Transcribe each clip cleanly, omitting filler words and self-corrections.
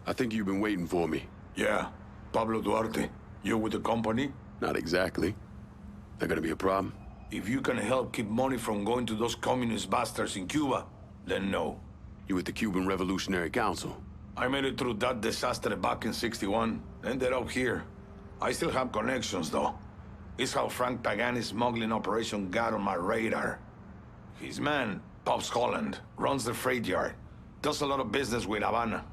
I think you've been waiting for me. Yeah. Pablo Duarte, you with the company? Not exactly. That gonna be a problem? If you can help keep money from going to those communist bastards in Cuba, then no. You with the Cuban Revolutionary Council? I made it through that disaster back in '61. Ended up here. I still have connections, though. It's how Frank Pagani's smuggling operation got on my radar. His man, Pops Holland, runs the freight yard. Does a lot of business with Havana.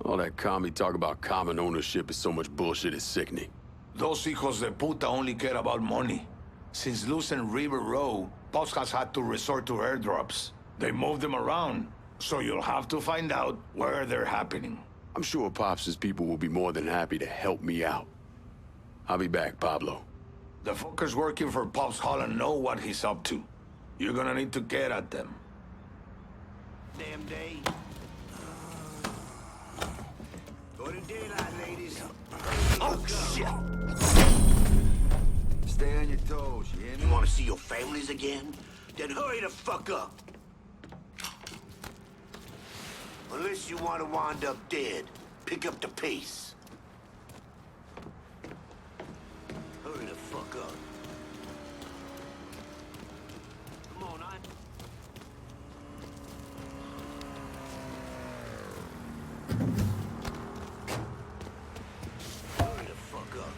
All that commie talk about common ownership is so much bullshit, it's sickening. Those hijos de puta only care about money. Since losing River Row, Pops has had to resort to airdrops. They move them around, so you'll have to find out where they're happening. I'm sure Pops' people will be more than happy to help me out. I'll be back, Pablo. The fuckers working for Pops Holland know what he's up to. You're gonna need to get at them. Damn day. Go to daylight, ladies. Oh, shit! Stay on your toes, you hear me? You want to see your families again? Then hurry the fuck up. Unless you want to wind up dead, pick up the pace. Hurry the fuck up. Come on, hurry the fuck up.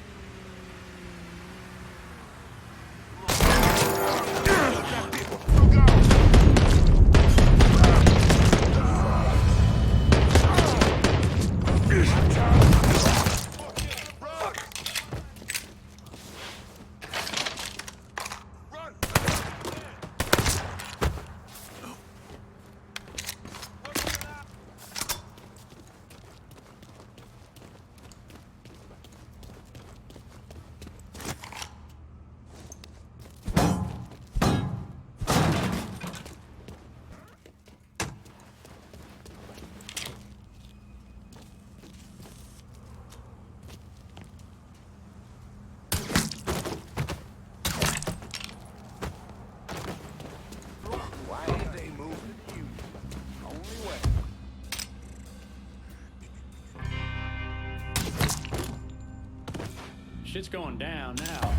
Shit's going down now.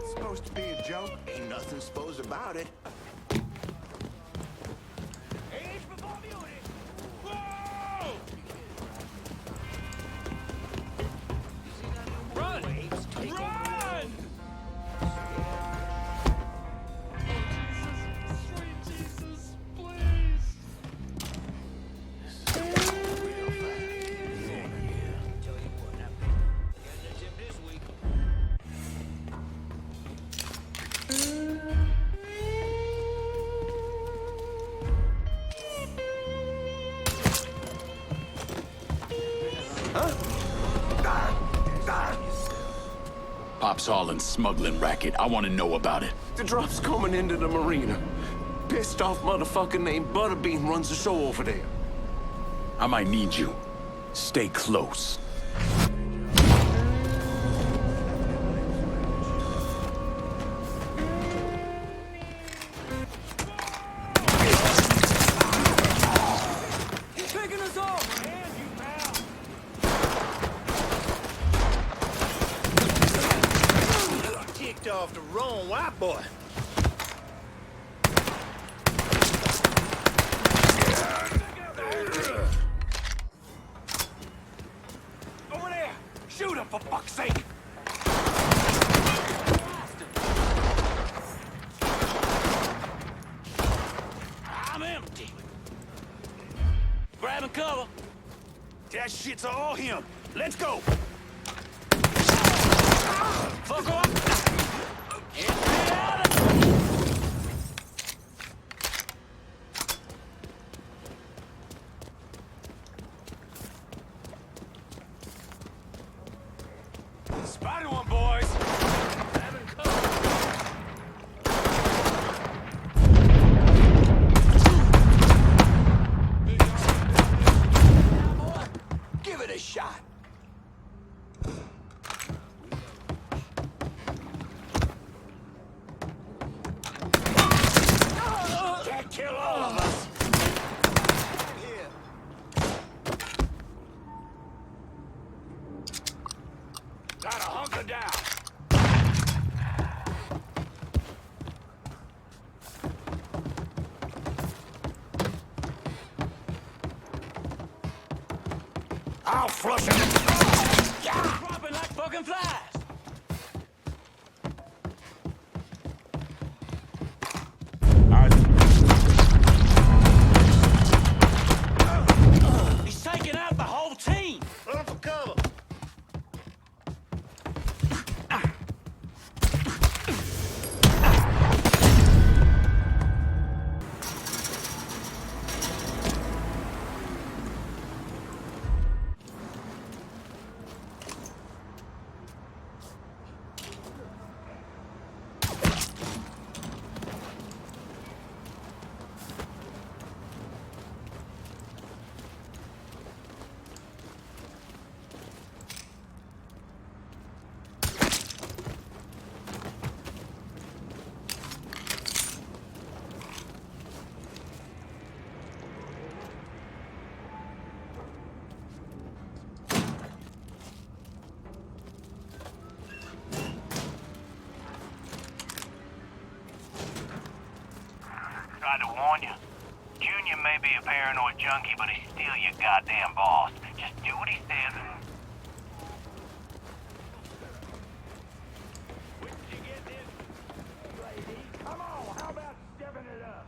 Supposed to be a joke. Ain't nothing supposed about it. Run! Run! Pops Holland's smuggling racket. I want to know about it. The drop's coming into the marina. Pissed off motherfucker named Butterbean runs the show over there. I might need you. Stay close. He's picking us off! Kicked off the wrong white boy. Over there! Shoot him, for fuck's sake! I'm empty. Grabbing cover. That shit's all him! Let's go! Fuck off. Spotted one, boys! Grabbing cover. Give it a shot! Sucker down! I'll flush him. Dropping like fucking flies. He's taking out the whole team. Run for cover! Tried to warn you. Junior may be a paranoid junkie, but he's still your goddamn boss. Just do what he says and... Come on, how about stepping it up?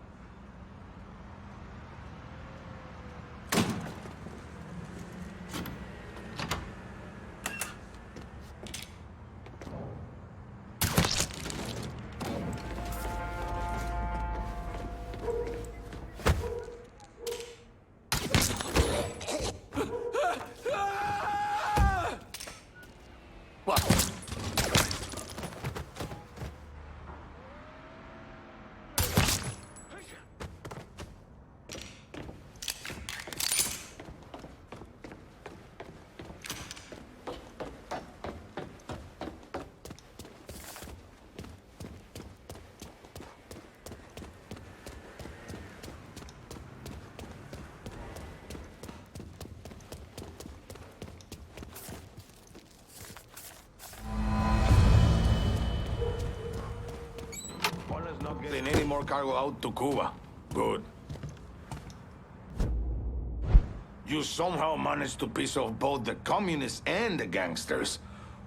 What? Warner's not getting any more cargo out to Cuba. Good. You somehow managed to piss off both the communists and the gangsters.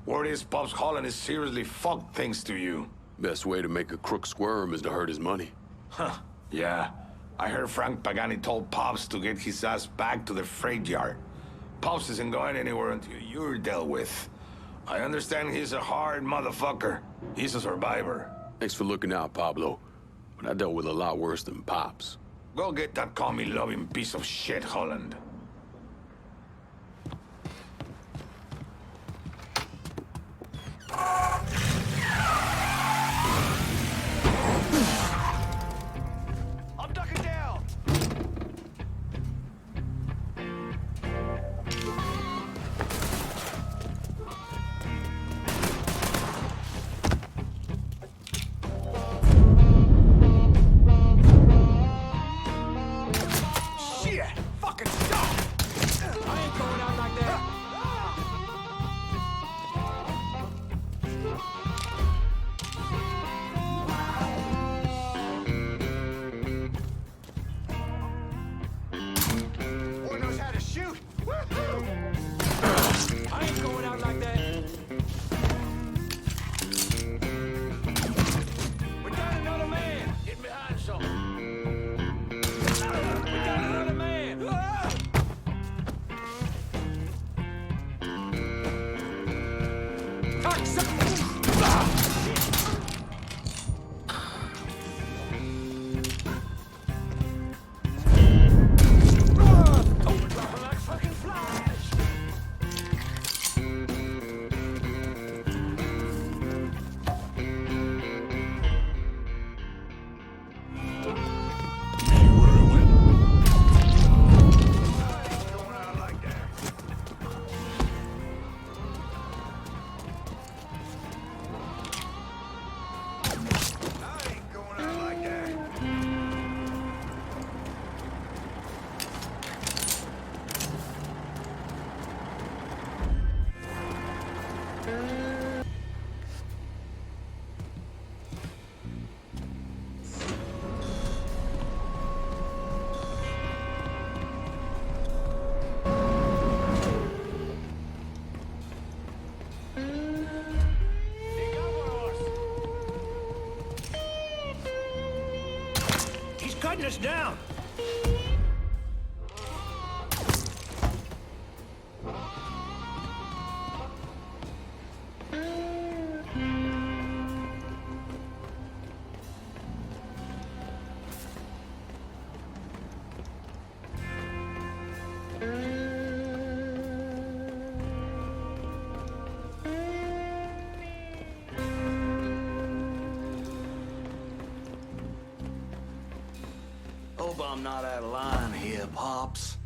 Word is Pops Holland is seriously fucked thanks to you. Best way to make a crook squirm is to hurt his money. Huh. Yeah. I heard Frank Pagani told Pops to get his ass back to the freight yard. Pops isn't going anywhere until you're dealt with. I understand he's a hard motherfucker. He's a survivor. Thanks for looking out, Pablo. But I dealt with a lot worse than Pops. Go get that commie-loving piece of shit, Holland. I'm ducking down! Shit! Fucking stop! I ain't going out like that. Boy knows how to shoot! Woohoo! I ain't going out like that. We got another man. Get behind something. We got another man. Ah! Dropping like fucking flies. Going out like that. hunting us down. Hope I'm not out of line here, Pops.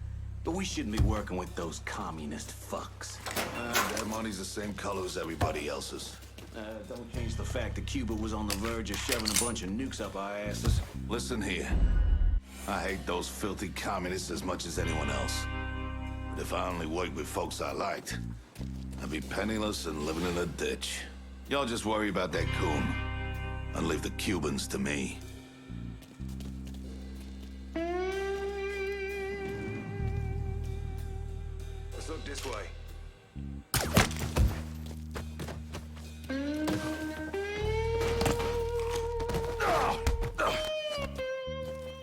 But we shouldn't be working with those communist fucks. That money's the same color as everybody else's. Don't change the fact that Cuba was on the verge of shoving a bunch of nukes up our asses. Listen here. I hate those filthy communists as much as anyone else. But if I only worked with folks I liked, I'd be penniless and living in a ditch. Y'all just worry about that coon and leave the Cubans to me. Let's look this way.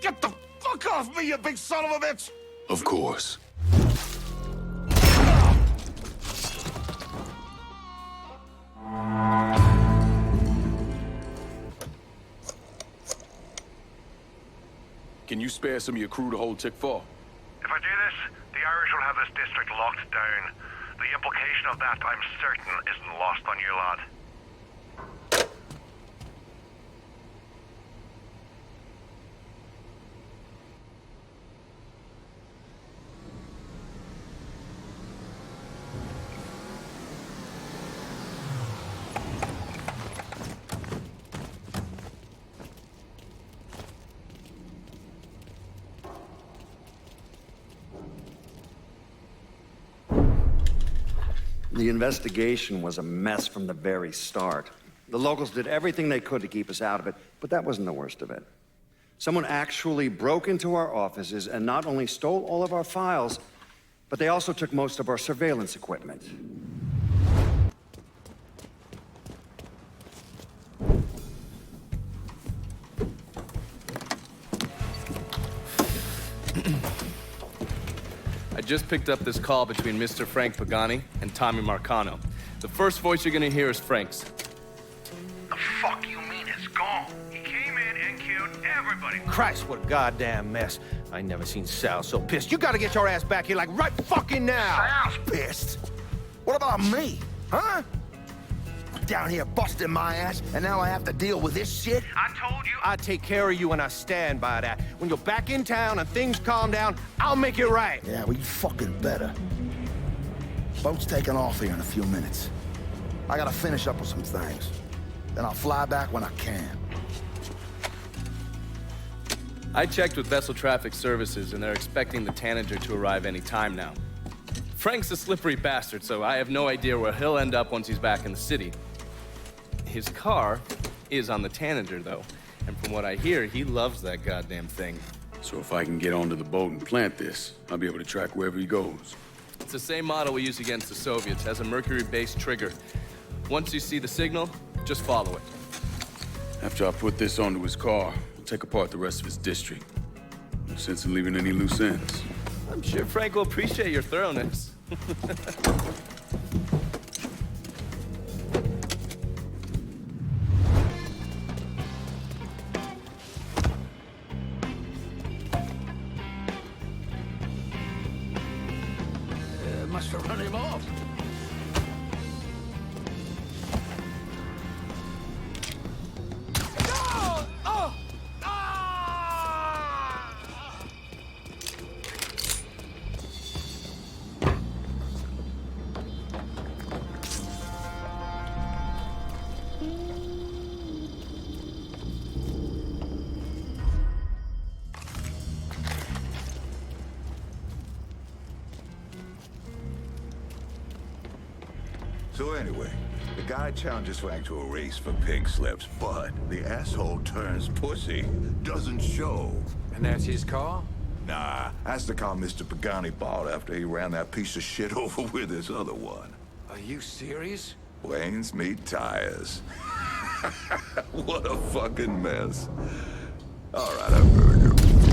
Get the fuck off me, you big son of a bitch! Of course. Can you spare some of your crew to hold Tick 4? If I do this, the Irish will have this district locked down. The implication of that, I'm certain, isn't lost on you, lad. The investigation was a mess from the very start. The locals did everything they could to keep us out of it, but that wasn't the worst of it. Someone actually broke into our offices and not only stole all of our files, but they also took most of our surveillance equipment. I just picked up this call between Mr. Frank Pagani and Tommy Marcano. The first voice you're gonna hear is Frank's. The fuck you mean it's gone? He came in and killed everybody. Christ, what a goddamn mess. I never seen Sal so pissed. You gotta get your ass back here like right fucking now. Sal's pissed. What about me? Huh? I'm down here busting my ass, and now I have to deal with this shit? I told you. I take care of you and I stand by that. When you're back in town and things calm down, I'll make it right. Yeah, well, you fucking better. Boat's taking off here in a few minutes. I gotta finish up with some things. Then I'll fly back when I can. I checked with Vessel Traffic Services, and they're expecting the Tanager to arrive any time now. Frank's a slippery bastard, so I have no idea where he'll end up once he's back in the city. His car is on the Tanager, though, and from what I hear, he loves that goddamn thing. So if I can get onto the boat and plant this, I'll be able to track wherever he goes. It's the same model we used against the Soviets, has a mercury-based trigger. Once you see the signal, just follow it. After I put this onto his car, we'll take apart the rest of his district. No sense in leaving any loose ends. I'm sure Frank will appreciate your thoroughness. Must have run him off. So anyway, the guy challenges Frank to a race for pink slips, but the asshole turns pussy, doesn't show. And that's his car? Nah, that's the car Mr. Pagani bought after he ran that piece of shit over with his other one. Are you serious? Planes meet tires. What a fucking mess. All right, I better go.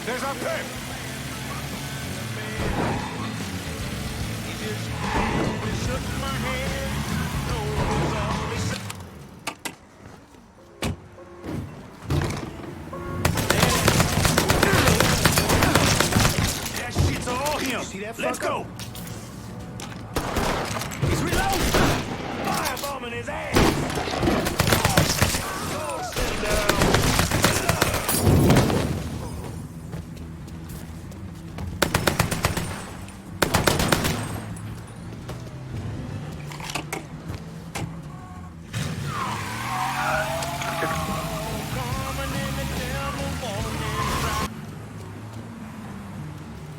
There's our pip! That shit's all him. See that Let's fucker? go. He's reloading. Firebombing his ass. Oh, sit down.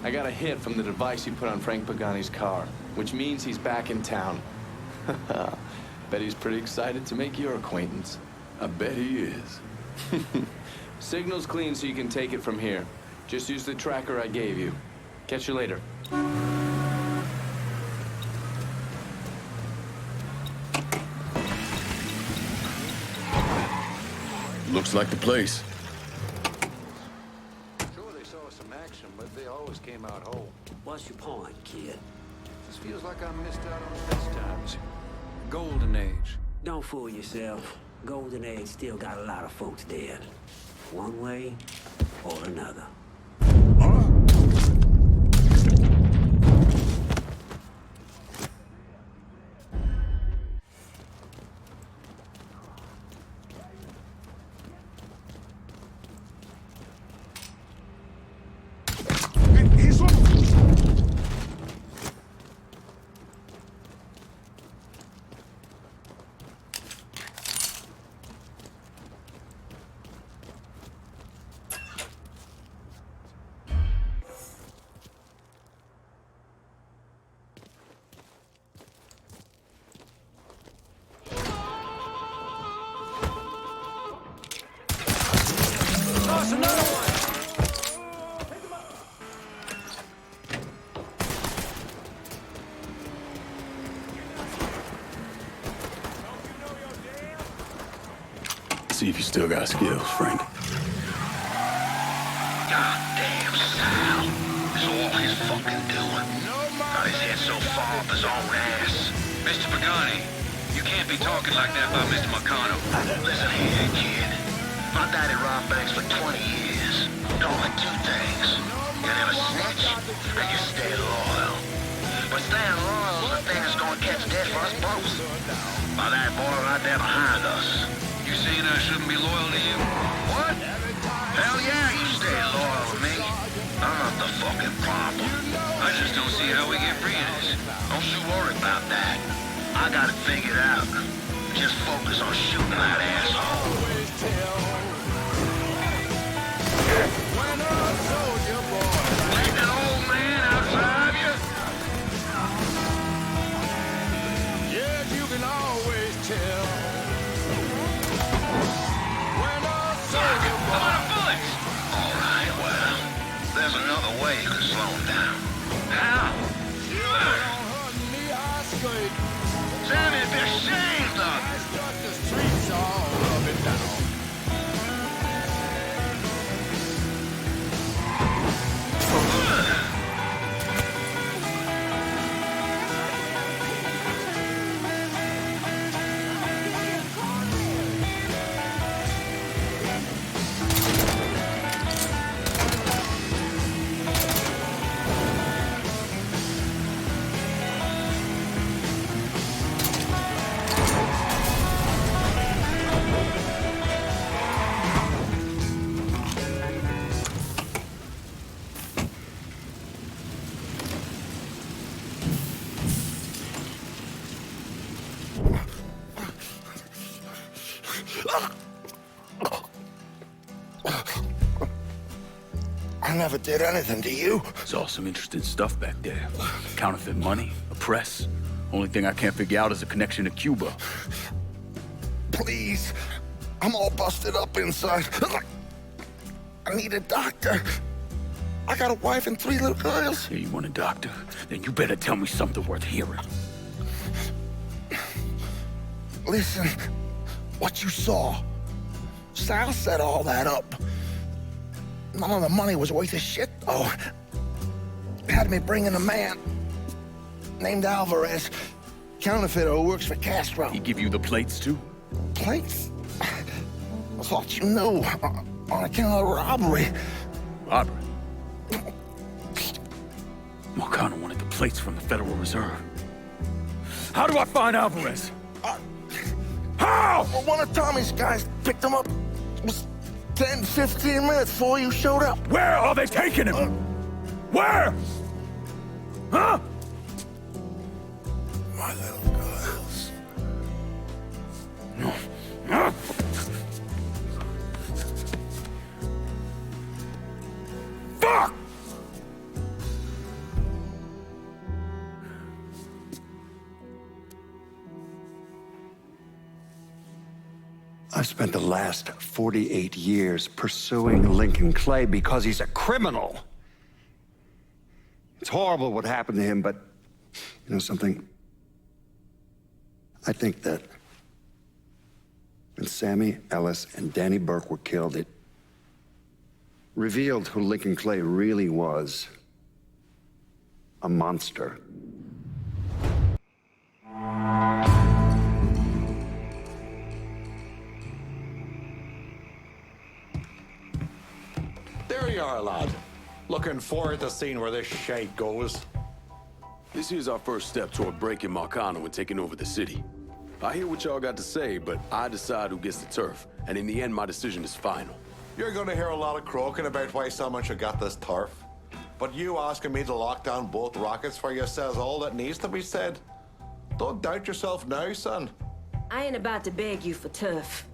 I got a hit from the device you put on Frank Pagani's car, which means he's back in town. Bet he's pretty excited to make your acquaintance. I bet he is. Signal's clean, so you can take it from here. Just use the tracker I gave you. Catch you later. Looks like the place. Sure, they saw some action, but they always came out whole. What's your point, kid? This feels like I missed out on the best times. Golden age. Don't fool yourself. Golden Age still got a lot of folks dead. One way or another. Toss another one! See if you still got skills, Frank. Goddamn Sal. It's all his fucking doing. Got his head so far up his own ass. Mr. Pagani, you can't be talking like that about Mr. Meccano. Listen here, kid. My daddy robbed banks for 20 years. Only two things. You never snitch, and you stay loyal. But staying loyal is the thing that's gonna catch death for us both. By that boy right there behind us. You saying I shouldn't be loyal to you? What? Hell yeah, you stay loyal to me. I'm not the fucking problem. I just don't see how we get free of this. Don't you worry about that. I got it figured out. Just focus on shooting that asshole. Ain't an old man outside you? Yes, you can always tell. When a soldier boy... Come on, bullets! All right, well, there's another way you can slow him down. How? Sammy, be ashamed of you. The streets all rubbing down. I never did anything to you. There's all some interesting stuff back there. Counterfeit money, a press. Only thing I can't figure out is a connection to Cuba. Please. I'm all busted up inside. I need a doctor. I got a wife and 3 little girls. Yeah, you want a doctor? Then you better tell me something worth hearing. Listen, what you saw. Sal set all that up. None of the money was worth a shit, though. Had me bring in a man named Alvarez, counterfeiter who works for Castro. He give you the plates, too? Plates? I thought you knew. On account of robbery. Robbery? Marcano wanted the plates from the Federal Reserve. How do I find Alvarez? How? Well, one of Tommy's guys picked him up. It was 10, 15 minutes before you showed up. Where are they taking him? Where? Huh? My little girls. Huh? Fuck! I've spent the last 48 years pursuing Lincoln Clay because he's a criminal. It's horrible what happened to him, but you know something? I think that when Sammy Ellis and Danny Burke were killed, it revealed who Lincoln Clay really was. A monster. There you are, lad. Looking forward to seeing where this shite goes. This here's our first step toward breaking Marcano and taking over the city. I hear what y'all got to say, but I decide who gets the turf. And in the end, my decision is final. You're gonna hear a lot of croaking about why someone should get this turf. But you asking me to lock down both rockets for you says all that needs to be said. Don't doubt yourself now, son. I ain't about to beg you for turf.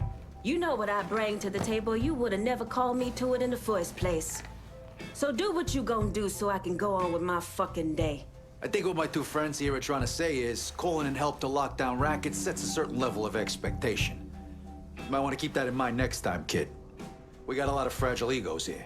You know what I bring to the table. You would have never called me to it in the first place. So do what you gonna do so I can go on with my fucking day. I think what my two friends here are trying to say is calling in help to lock down rackets sets a certain level of expectation. You might want to keep that in mind next time, kid. We got a lot of fragile egos here.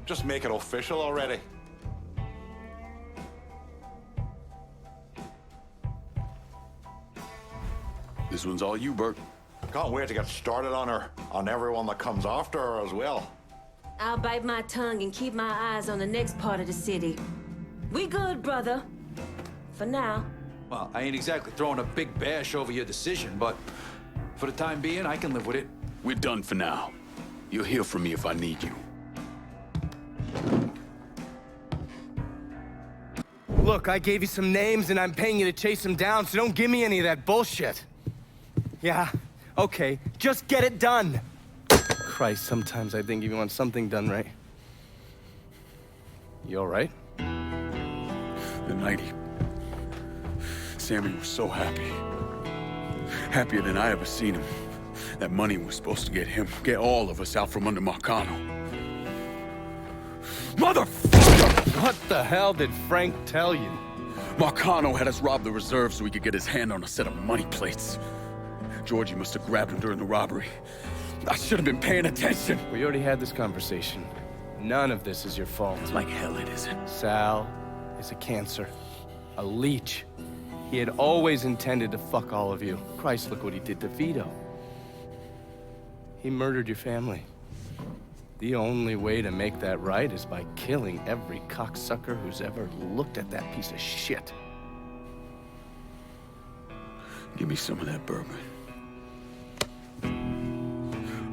Just make it official already. This one's all you, Bert. Can't wait to get started on her, on everyone that comes after her as well. I'll bite my tongue and keep my eyes on the next part of the city. We good, brother. For now. Well, I ain't exactly throwing a big bash over your decision, but for the time being, I can live with it. We're done for now. You'll hear from me if I need you. Look, I gave you some names and I'm paying you to chase them down, so don't give me any of that bullshit. Yeah, okay, just get it done. Christ, sometimes I think if you want something done right. You all right? The night Sammy was so happy. Happier than I ever seen him. That money was supposed to get all of us out from under Marcano. Motherfucker! What the hell did Frank tell you? Marcano had us rob the reserve so he could get his hand on a set of money plates. Georgie must have grabbed him during the robbery. I should have been paying attention. We already had this conversation. None of this is your fault. Like hell it isn't. Sal is a cancer. A leech. He had always intended to fuck all of you. Christ, look what he did to Vito. He murdered your family. The only way to make that right is by killing every cocksucker who's ever looked at that piece of shit. Give me some of that bourbon.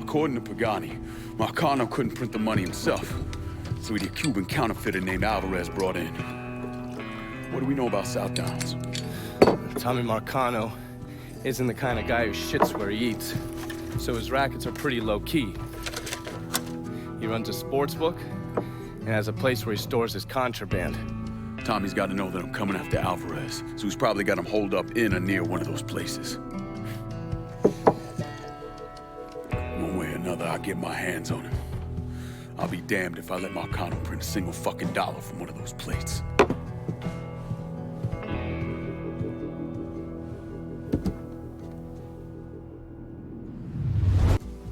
According to Pagani, Marcano couldn't print the money himself, so he had a Cuban counterfeiter named Alvarez brought in. What do we know about South Downs? Tommy Marcano isn't the kind of guy who shits where he eats, so his rackets are pretty low-key. He runs a sports book and has a place where he stores his contraband. Tommy's got to know that I'm coming after Alvarez, so he's probably got him holed up in or near one of those places. One way or another, I'll get my hands on him. I'll be damned if I let Marcano print a single fucking dollar from one of those plates.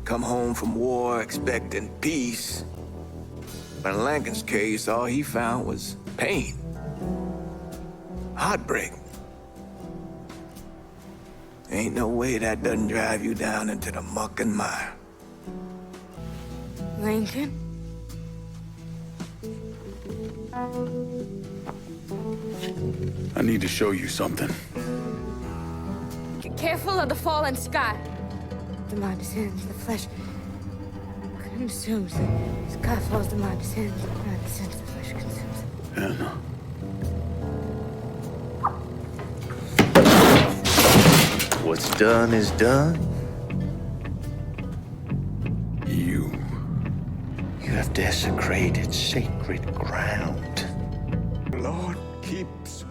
come home from war expecting peace. But in Lincoln's case, all he found was pain. Heartbreak. Ain't no way that doesn't drive you down into the muck and mire. Lincoln? I need to show you something. Careful of the fallen sky. The mind descends, the flesh consumes. The sky falls, the mind descends, the mind descends, the flesh consumes. Anna. What's done is done. You have desecrated sacred ground. The Lord keeps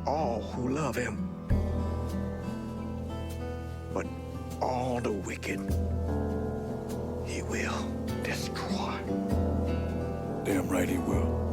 all who love him. But all the wicked, he will destroy. Damn right he will.